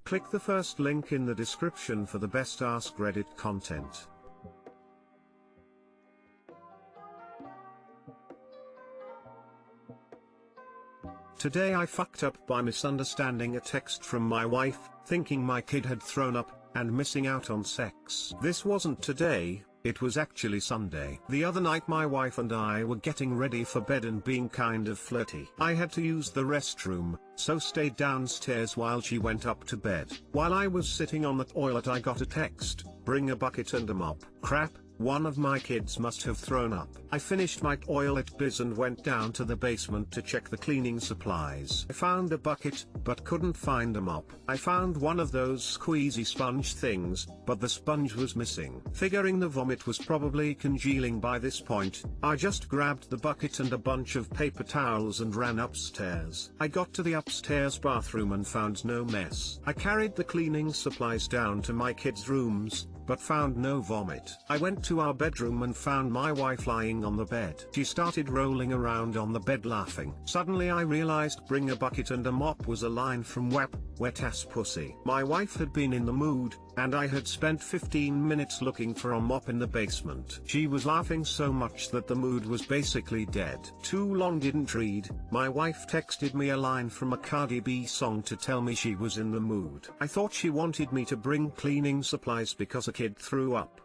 Click the first link in the description for the best Askreddit content. Today I fucked up by misunderstanding a text from my wife, thinking my kid had thrown up, and missing out on sex. This wasn't today, it was actually Sunday. The other night my wife and I were getting ready for bed and being kind of flirty. I had to use the restroom, so stayed downstairs while she went up to bed. While I was sitting on the toilet I got a text, "Bring a bucket and a mop." Crap. One of my kids must have thrown up. I finished my toilet biz and went down to the basement to check the cleaning supplies. I found a bucket, but couldn't find a mop. I found one of those squeezy sponge things, but the sponge was missing. Figuring the vomit was probably congealing by this point, I just grabbed the bucket and a bunch of paper towels and ran upstairs. I got to the upstairs bathroom and found no mess. I carried the cleaning supplies down to my kids' rooms, but found no vomit. I went to our bedroom and found my wife lying on the bed. She started rolling around on the bed laughing. Suddenly I realized "bring a bucket and a mop" was a line from WAP, Wet Ass Pussy. My wife had been in the mood, and I had spent 15 minutes looking for a mop in the basement. She was laughing so much that the mood was basically dead. Too long didn't read, my wife texted me a line from a Cardi B song to tell me she was in the mood. I thought she wanted me to bring cleaning supplies because a kid threw up.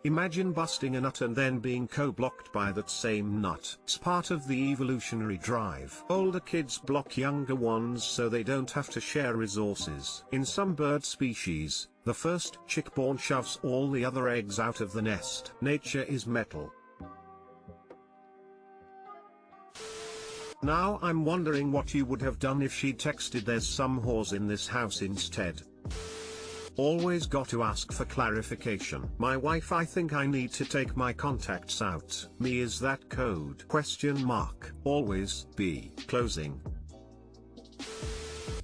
Imagine busting a nut and then being co-blocked by that same nut. It's part of the evolutionary drive. Older kids block younger ones so they don't have to share resources. In some bird species, the first chick born shoves all the other eggs out of the nest. Nature is metal. Now I'm wondering what you would have done if she texted "there's some whores in this house" instead. Always got to ask for clarification. My wife: "I think I need to take my contacts out." Me: "Is that code?" ? Always be closing.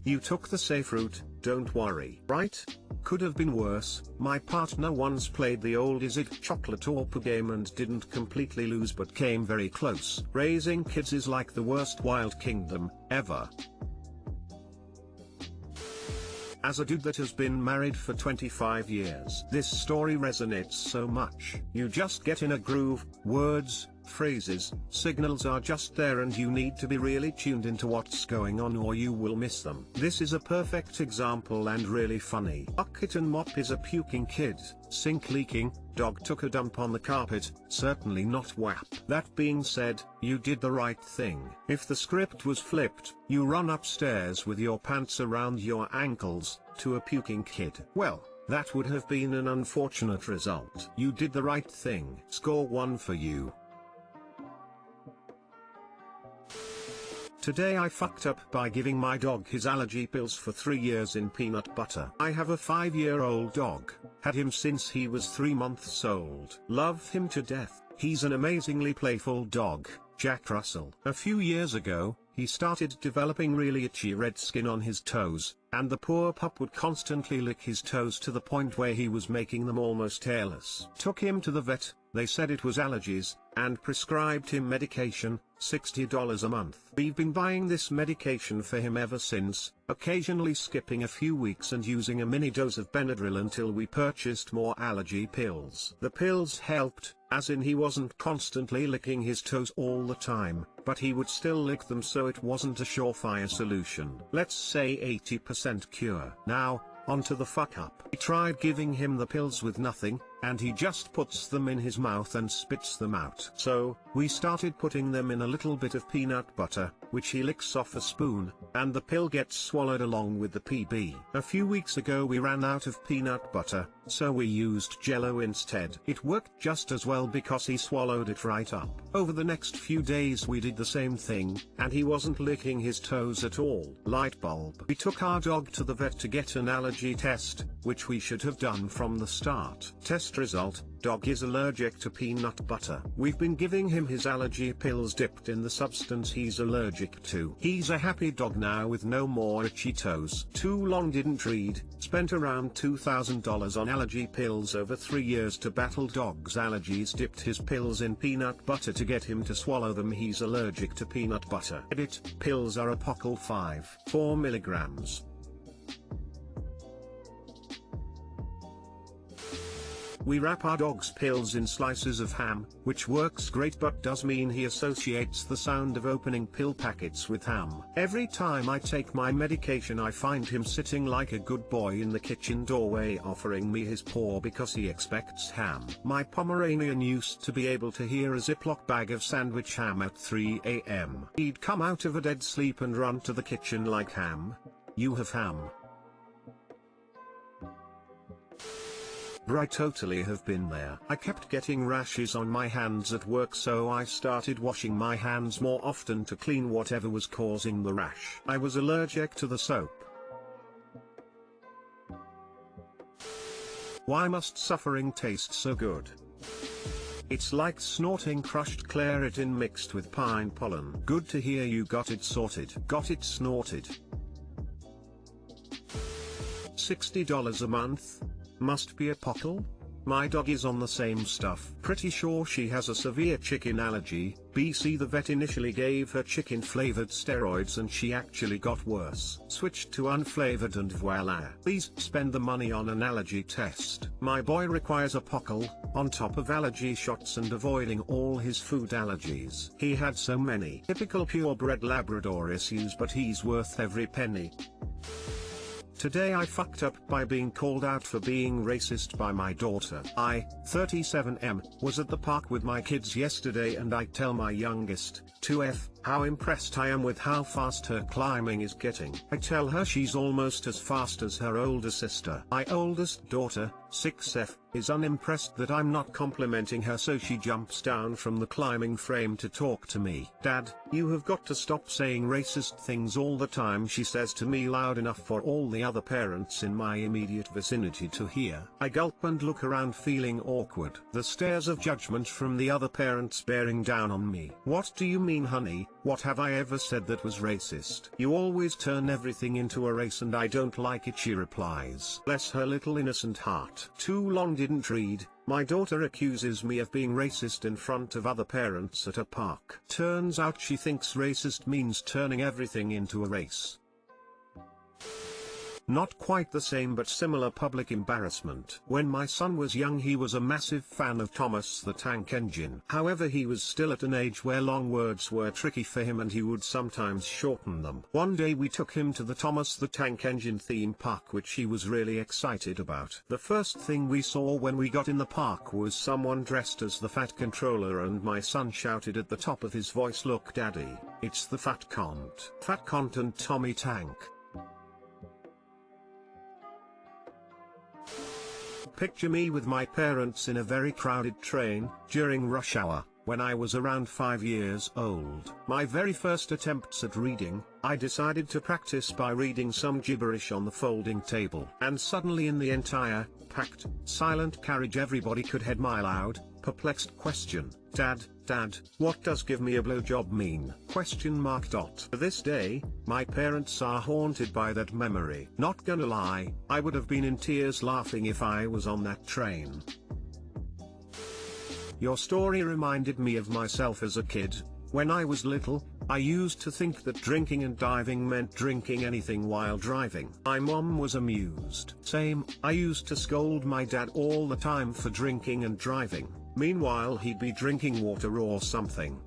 You took the safe route, don't worry. Right? Could have been worse. My partner once played the old "Is it chocolate or poo" game and didn't completely lose but came very close. Raising kids is like the worst wild kingdom ever. As a dude that has been married for 25 years, this story resonates so much. You just get in a groove, words, phrases, signals are just there and you need to be really tuned into what's going on or you will miss them. This is a perfect example and really funny. Bucket and mop is a puking kid, sink leaking, dog took a dump on the carpet, certainly not WAP. That being said, you did the right thing. If the script was flipped, you run upstairs with your pants around your ankles, to a puking kid. Well, that would have been an unfortunate result. You did the right thing. Score 1 for you. Today I fucked up by giving my dog his allergy pills for 3 years in peanut butter. I have a 5-year-old dog, had him since he was 3 months old. Love him to death, he's an amazingly playful dog, Jack Russell. A few years ago, he started developing really itchy red skin on his toes, and the poor pup would constantly lick his toes to the point where he was making them almost hairless. Took him to the vet, they said it was allergies, and prescribed him medication, $60 a month. We've been buying this medication for him ever since, occasionally skipping a few weeks and using a mini dose of Benadryl until we purchased more allergy pills. The pills helped, as in he wasn't constantly licking his toes all the time, but he would still lick them, so it wasn't a surefire solution. Let's say 80% cure. Now, onto the fuck up. We tried giving him the pills with nothing, and he just puts them in his mouth and spits them out. So, we started putting them in a little bit of peanut butter, which he licks off a spoon, and the pill gets swallowed along with the PB. A few weeks ago we ran out of peanut butter, so we used Jello instead. It worked just as well because he swallowed it right up. Over the next few days we did the same thing, and he wasn't licking his toes at all. Light bulb. We took our dog to the vet to get an allergy test, which we should have done from the start. Test result: dog is allergic to peanut butter. We've been giving him his allergy pills dipped in the substance he's allergic to. He's a happy dog now with no more itchy toes. Too long didn't read, spent around $2,000 on allergy pills over 3 years to battle dog's allergies. Dipped his pills in peanut butter to get him to swallow them. He's allergic to peanut butter. Edit: pills are apocal 4 milligrams. We wrap our dog's pills in slices of ham, which works great but does mean he associates the sound of opening pill packets with ham. Every time I take my medication I find him sitting like a good boy in the kitchen doorway offering me his paw because he expects ham. My Pomeranian used to be able to hear a Ziploc bag of sandwich ham at 3 a.m. He'd come out of a dead sleep and run to the kitchen like, "Ham? You have ham?" I totally have been there. I kept getting rashes on my hands at work, so I started washing my hands more often to clean whatever was causing the rash. I was allergic to the soap. Why must suffering taste so good? It's like snorting crushed claritin mixed with pine pollen. Good to hear you got it sorted. Got it snorted. $60 a month? Must be a pockle? My dog is on the same stuff. Pretty sure she has a severe chicken allergy. BC the vet initially gave her chicken flavored steroids and she actually got worse. Switched to unflavored and voila. Please spend the money on an allergy test. My boy requires a pockle, on top of allergy shots and avoiding all his food allergies. He had so many typical purebred Labrador issues, but he's worth every penny. Today I fucked up by being called out for being racist by my daughter. I, 37M, was at the park with my kids yesterday and I tell my youngest, 2F, how impressed I am with how fast her climbing is getting. I tell her she's almost as fast as her older sister. My oldest daughter, 6F, is unimpressed that I'm not complimenting her, so she jumps down from the climbing frame to talk to me. "Dad, you have got to stop saying racist things all the time," she says to me loud enough for all the other parents in my immediate vicinity to hear. I gulp and look around feeling awkward. The stares of judgment from the other parents bearing down on me. "What do you mean, honey? What have I ever said that was racist? You always turn everything into a race and I don't like it," she replies. Bless her little innocent heart. Too long didn't read. My daughter accuses me of being racist in front of other parents at a park. Turns out she thinks racist means turning everything into a race. Not quite the same but similar public embarrassment. When my son was young he was a massive fan of Thomas the Tank Engine. However, he was still at an age where long words were tricky for him and he would sometimes shorten them. One day we took him to the Thomas the Tank Engine theme park, which he was really excited about. The first thing we saw when we got in the park was someone dressed as the Fat Controller, and my son shouted at the top of his voice, "Look Daddy, it's the Fat Cont. Fat Cont and Tommy Tank." Picture me with my parents in a very crowded train, during rush hour, when I was around 5 years old. My very first attempts at reading, I decided to practice by reading some gibberish on the folding table. And suddenly in the entire, packed, silent carriage everybody could hear my loud, perplexed question, Dad, what does "give me a blowjob" mean? To this day, my parents are haunted by that memory. Not gonna lie, I would have been in tears laughing if I was on that train. Your story reminded me of myself as a kid. When I was little, I used to think that drinking and diving meant drinking anything while driving. My mom was amused. Same, I used to scold my dad all the time for drinking and driving. Meanwhile he'd be drinking water or something.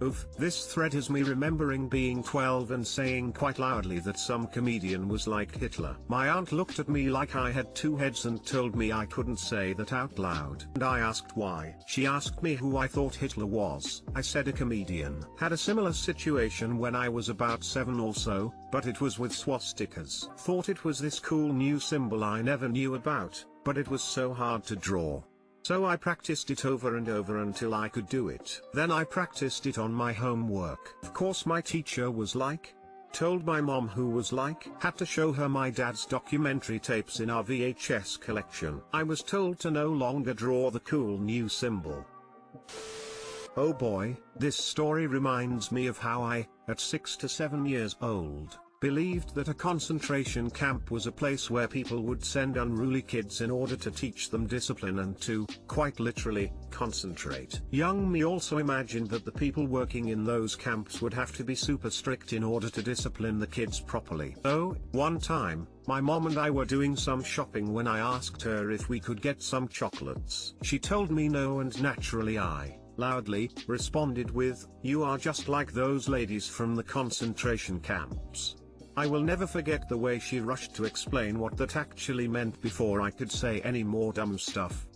Oof, this thread has me remembering being 12 and saying quite loudly that some comedian was like Hitler. My aunt looked at me like I had two heads and told me I couldn't say that out loud. And I asked why. She asked me who I thought Hitler was. I said a comedian. Had a similar situation when I was about 7 or so, but it was with swastikas. Thought it was this cool new symbol I never knew about, but it was so hard to draw. So I practiced it over and over until I could do it. Then I practiced it on my homework. Of course my teacher was like, told my mom who was like, had to show her my dad's documentary tapes in our VHS collection. I was told to no longer draw the cool new symbol. Oh boy, this story reminds me of how I, at 6 to 7 years old, believed that a concentration camp was a place where people would send unruly kids in order to teach them discipline and to, quite literally, concentrate. Young me also imagined that the people working in those camps would have to be super strict in order to discipline the kids properly. Oh, one time, my mom and I were doing some shopping when I asked her if we could get some chocolates. She told me no, and naturally I, loudly, responded with, "You are just like those ladies from the concentration camps." I will never forget the way she rushed to explain what that actually meant before I could say any more dumb stuff.